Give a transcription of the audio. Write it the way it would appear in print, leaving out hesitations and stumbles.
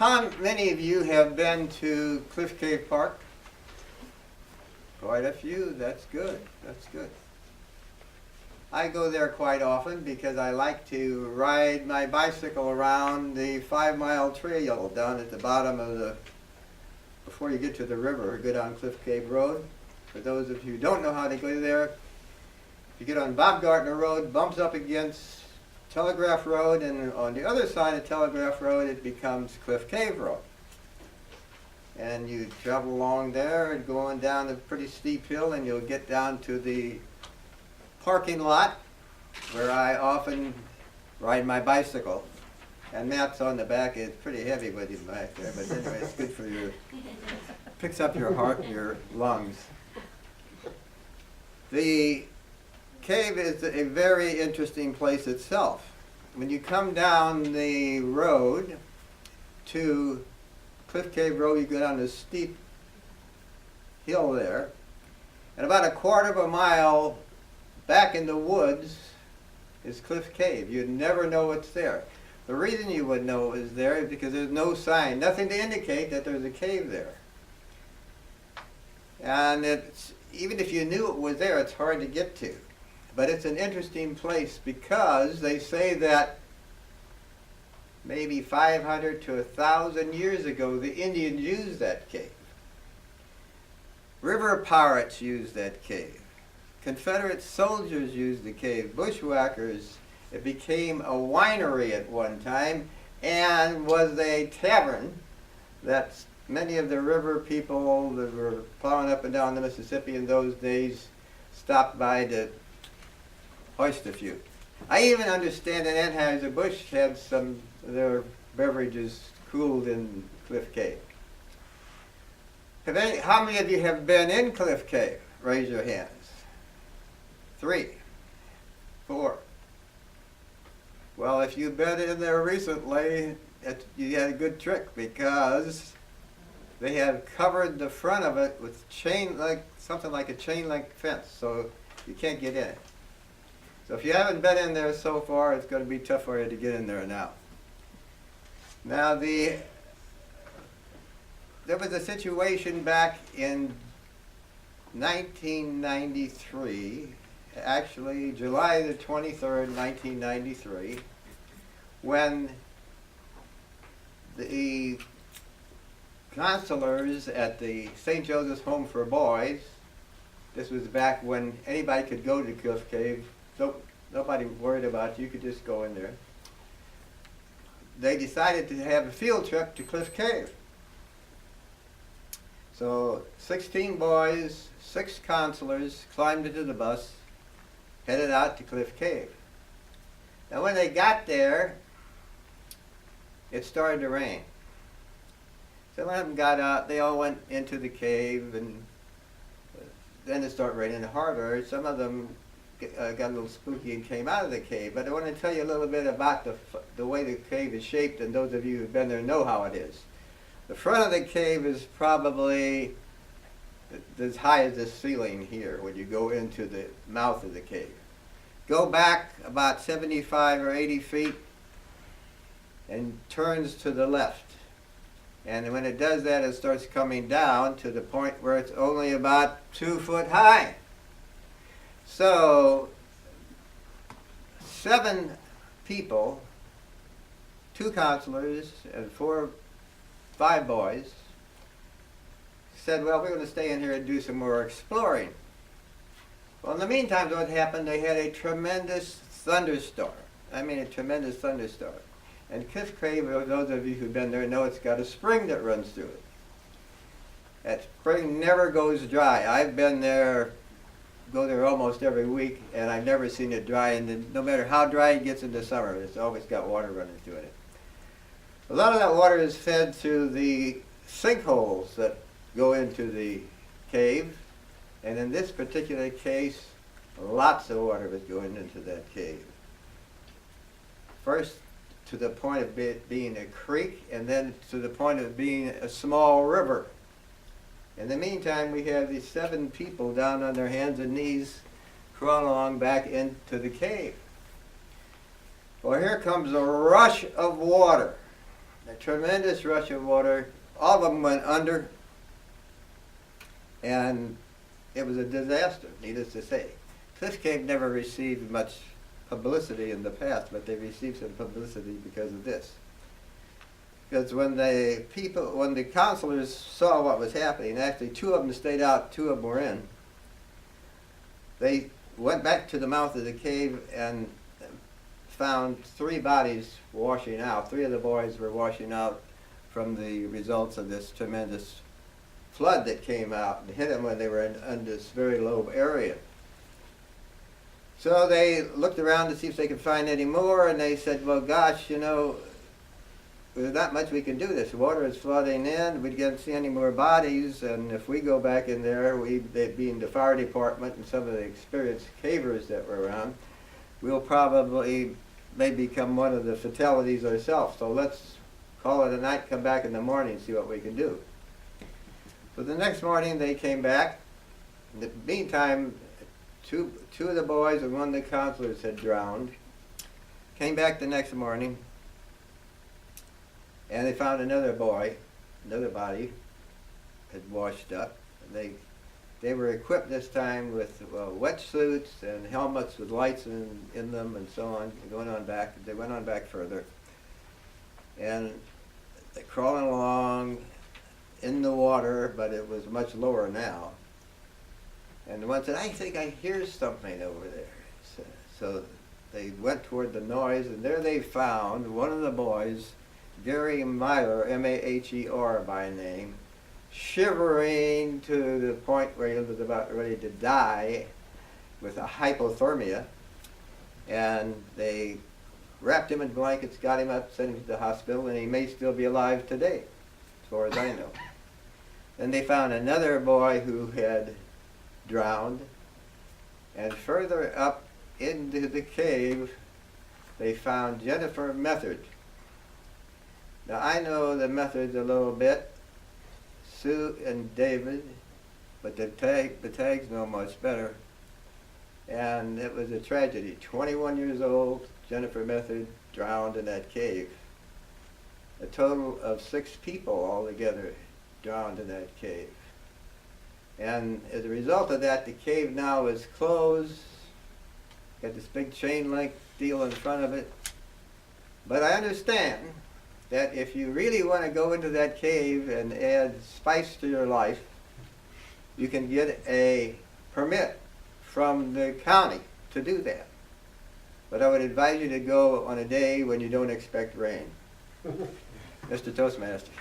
How many of you have been to Cliff Cave Park? Quite a few. That's good. That's good. I go there quite often because I like to ride my bicycle around the 5-mile trail down at the bottom of the, before you get to the river, go down Cliff Cave Road. For those of you who don't know how to go there, if you get on Bob Gardner Road, bumps up against Telegraph Road, and on the other side of Telegraph Road it becomes Cliff Cave Road. And you travel along there and going down a pretty steep hill, and you'll get down to the parking lot where I often ride my bicycle. And Matt's on the back. It's pretty heavy with him back there, but anyway, it's good for your, picks up your heart and your lungs. The cave is a very interesting place itself. When you come down the road to Cliff Cave Road, you go down this steep hill there, and about a quarter of a mile back in the woods is Cliff Cave. You'd never know it's there. The reason you would know it is there is because there's no sign, nothing to indicate that there's a cave there. And it's, even if you knew it was there, it's hard to get to. But it's an interesting place because they say that maybe 500 to 1,000 years ago, the Indians used that cave. River pirates used that cave. Confederate soldiers used the cave. Bushwhackers. It became a winery at one time and was a tavern that many of the river people that were plowing up and down the Mississippi in those days stopped by to hoist a few. I even understand that Anheuser-Busch had some of their beverages cooled in Cliff Cave. How many of you have been in Cliff Cave? Raise your hands. 3, 4. Well, if you've been in there recently, you had a good trick because they have covered the front of it with something like a chain link fence, so you can't get in it. So if you haven't been in there so far, it's going to be tough for you to get in there now. Now there was a situation back in 1993, actually July the 23rd, 1993, when the counselors at the St. Joseph's Home for Boys, this was back when anybody could go to Cliff Cave, so nobody worried about you, could just go in there. They decided to have a field trip to Cliff Cave. So 16 boys, 6 counselors climbed into the bus, headed out to Cliff Cave. Now when they got there, it started to rain. Some of them got out, they all went into the cave, and then it started raining harder. Some of them got a little spooky and came out of the cave. But I want to tell you a little bit about the way the cave is shaped, and those of you who've been there know how it is. The front of the cave is probably as high as the ceiling here when you go into the mouth of the cave. Go back about 75 or 80 feet and turns to the left. And when it does that, it starts coming down to the point where it's only about 2 foot high. So 7 people, 2 counselors and 5 boys, said, well, we're going to stay in here and do some more exploring. Well, in the meantime, what happened, they had a tremendous thunderstorm. I mean, a tremendous thunderstorm. And Cliff Cave, those of you who've been there know it's got a spring that runs through it. That spring never goes dry. I've been there, go there almost every week, and I've never seen it dry. And no matter how dry it gets in the summer, it's always got water running through it. A lot of that water is fed through the sinkholes that go into the cave. And in this particular case, lots of water was going into that cave. First, to the point of it being a creek, and then to the point of being a small river. In the meantime, we have these 7 people down on their hands and knees crawling along back into the cave. Well, here comes a rush of water. a tremendous rush of water. All of them went under, and it was a disaster, needless to say. Cliff Cave never received much publicity in the past, but they received some publicity because of this. Because when the counselors saw what was happening, actually 2 of them stayed out, 2 of them were in, they went back to the mouth of the cave and found 3 bodies washing out. 3 of the boys were washing out from the results of this tremendous flood that came out and hit them when they were in this very low area. So they looked around to see if they could find any more, and they said, well, gosh, you know, there's not much we can do. This water is flooding in. We can't see any more bodies, and if we go back in there, they being the fire department and some of the experienced cavers that were around, we'll probably may become one of the fatalities ourselves. So let's call it a night, come back in the morning and see what we can do. So the next morning they came back. In the meantime, two of the boys and 1 of the counselors had drowned. Came back the next morning, and they found another boy, another body, had washed up. They were equipped this time with wetsuits and helmets with lights in them and so on. They went on back further, and they're crawling along in the water, but it was much lower now. And the one said, I think I hear something over there. So they went toward the noise, and there they found one of the boys, Gary Myler, M-A-H-E-R by name, shivering to the point where he was about ready to die with a hypothermia. And they wrapped him in blankets, got him up, sent him to the hospital, and he may still be alive today, as far as I know. Then they found another boy who had drowned, and further up into the cave they found Jennifer Method. Now I know the Methods a little bit, Sue and David, but the Tags know much better. And it was a tragedy. 21 years old, Jennifer Method drowned in that cave. A total of 6 people altogether drowned in that cave. And as a result of that, the cave now is closed. Got this big chain link deal in front of it. But I understand that if you really want to go into that cave and add spice to your life, you can get a permit from the county to do that. But I would advise you to go on a day when you don't expect rain. Mr. Toastmaster.